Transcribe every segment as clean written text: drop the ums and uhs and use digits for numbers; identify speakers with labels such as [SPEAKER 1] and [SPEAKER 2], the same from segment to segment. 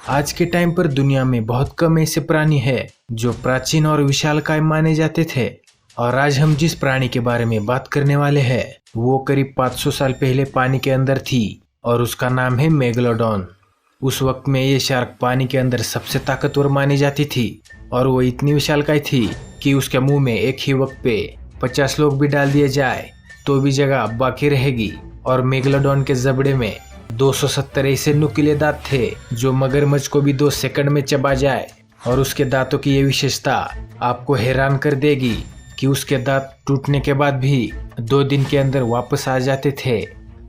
[SPEAKER 1] आज के टाइम पर दुनिया में बहुत कम ऐसे प्राणी हैं जो प्राचीन और विशालकाय माने जाते थे। और आज हम जिस प्राणी के बारे में बात करने वाले हैं वो करीब 500 साल पहले पानी के अंदर थी और उसका नाम है मेगलोडॉन। उस वक्त में ये शार्क पानी के अंदर सबसे ताकतवर मानी जाती थी और वो इतनी विशालकाय थी कि उसके मुंह में एक ही वक्त पे 50 लोग भी डाल दिए जाए तो भी जगह बाकी रहेगी। और मेगलोडॉन के जबड़े में 270 ऐसे नुकीले दांत थे जो मगरमच्छ को भी 2 सेकंड में चबा जाए। और उसके दांतों की ये विशेषता आपको हैरान कर देगी कि उसके दांत टूटने के बाद भी 2 दिन के अंदर वापस आ जाते थे।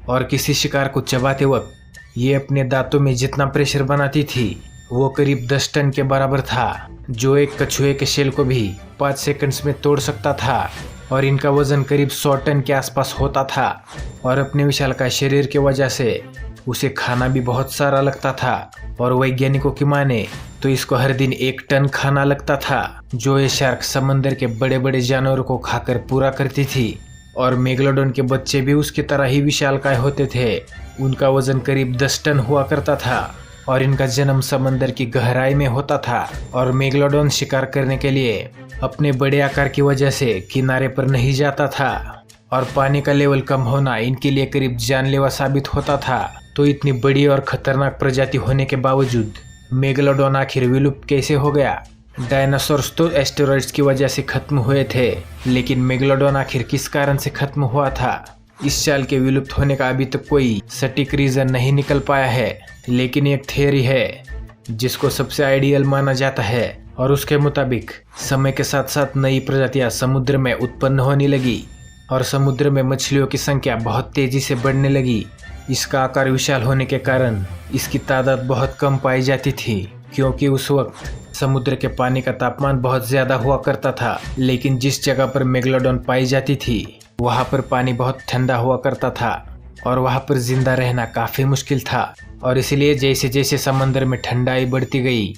[SPEAKER 1] और किसी शिकार को चबाते वक्त ये अपने दांतों में जितना प्रेशर बनाती थी वो करीब 10 टन के बराबर था, जो एक कछुए के शेल को भी 5 सेकंड्स में तोड़ सकता था। और इनका वजन करीब 100 टन के आसपास होता था। और अपने विशालकाय शरीर की वजह से उसे खाना भी बहुत सारा लगता था। और वैज्ञानिकों की माने तो इसको हर दिन 1 टन खाना लगता था, जो ये शार्क समंदर के बड़े बड़े जानवरों को खाकर पूरा करती थी। और मेगलोडॉन के बच्चे भी उसकी तरह ही विशालकाय होते थे। उनका वजन करीब 10 टन हुआ करता था और इनका जन्म समंदर की गहराई में होता था। और मेगलोडॉन शिकार करने के लिए अपने बड़े आकार की वजह से किनारे पर नहीं जाता था और पानी का लेवल कम होना इनके लिए करीब जानलेवा साबित होता था। तो इतनी बड़ी और खतरनाक प्रजाति होने के बावजूद मेगलोडॉन आखिर विलुप्त कैसे हो गया? डायनासोर्स तो एस्टेरॉइड्स की वजह से खत्म हुए थे, लेकिन मेगलोडॉन आखिर किस कारण से खत्म हुआ था? इस चाल के विलुप्त होने का अभी तक कोई सटीक रीजन नहीं निकल पाया है, लेकिन एक थियरी है जिसको सबसे आइडियल माना जाता है। और उसके मुताबिक समय के साथ साथ नई प्रजातियां समुद्र में उत्पन्न होने लगी और समुद्र में मछलियों की संख्या बहुत तेजी से बढ़ने लगी। इसका आकार विशाल होने के कारण इसकी तादाद बहुत कम पाई जाती थी, क्योंकि उस वक्त समुद्र के पानी का तापमान बहुत ज्यादा हुआ करता था। लेकिन जिस जगह पर मेगलोडॉन पाई जाती थी वहां पर पानी बहुत ठंडा हुआ करता था और वहां पर जिंदा रहना काफी मुश्किल था। और इसलिए जैसे जैसे समंदर में ठंडाई बढ़ती गई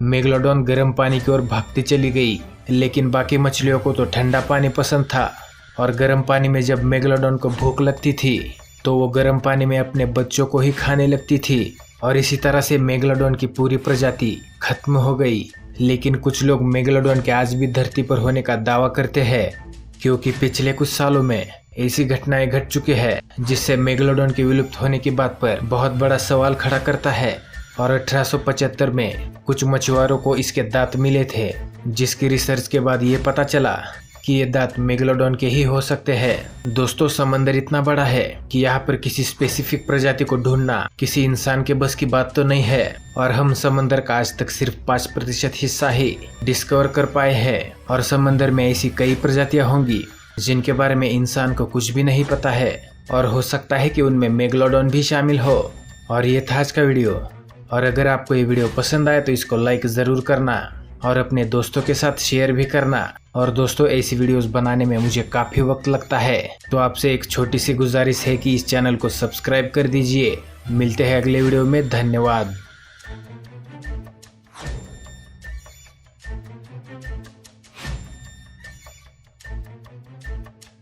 [SPEAKER 1] मेगलोडॉन गर्म पानी की ओर भागती चली गई। लेकिन बाकी मछलियों को तो ठंडा पानी पसंद था और गर्म पानी में जब मेगलोडॉन को भूख लगती थी तो वो गर्म पानी में अपने बच्चों को ही खाने लगती थी। और इसी तरह से मेगलोडॉन की पूरी प्रजाति खत्म हो गई। लेकिन कुछ लोग मेगलोडॉन के आज भी धरती पर होने का दावा करते हैं, क्योंकि पिछले कुछ सालों में ऐसी घटनाएं घट चुकी है जिससे मेगलोडॉन के विलुप्त होने की बात पर बहुत बड़ा सवाल खड़ा करता है। और 1875 में कुछ मछुआरों को इसके दांत मिले थे, जिसकी रिसर्च के बाद ये पता चला कि ये दांत मेगलोडॉन के ही हो सकते हैं। दोस्तों, समंदर इतना बड़ा है कि यहाँ पर किसी स्पेसिफिक प्रजाति को ढूंढना किसी इंसान के बस की बात तो नहीं है। और हम समंदर का आज तक सिर्फ 5% हिस्सा ही डिस्कवर कर पाए हैं। और समंदर में ऐसी कई प्रजातियां होंगी जिनके बारे में इंसान को कुछ भी नहीं पता है, और हो सकता है कि उनमें मेगलोडॉन भी शामिल हो। और ये था आज का वीडियो। और अगर आपको ये वीडियो पसंद आए तो इसको लाइक ज़रूर करना और अपने दोस्तों के साथ शेयर भी करना। और दोस्तों, ऐसी वीडियोस बनाने में मुझे काफ़ी वक्त लगता है, तो आपसे एक छोटी सी गुजारिश है कि इस चैनल को सब्सक्राइब कर दीजिए। मिलते हैं अगले वीडियो में। धन्यवाद।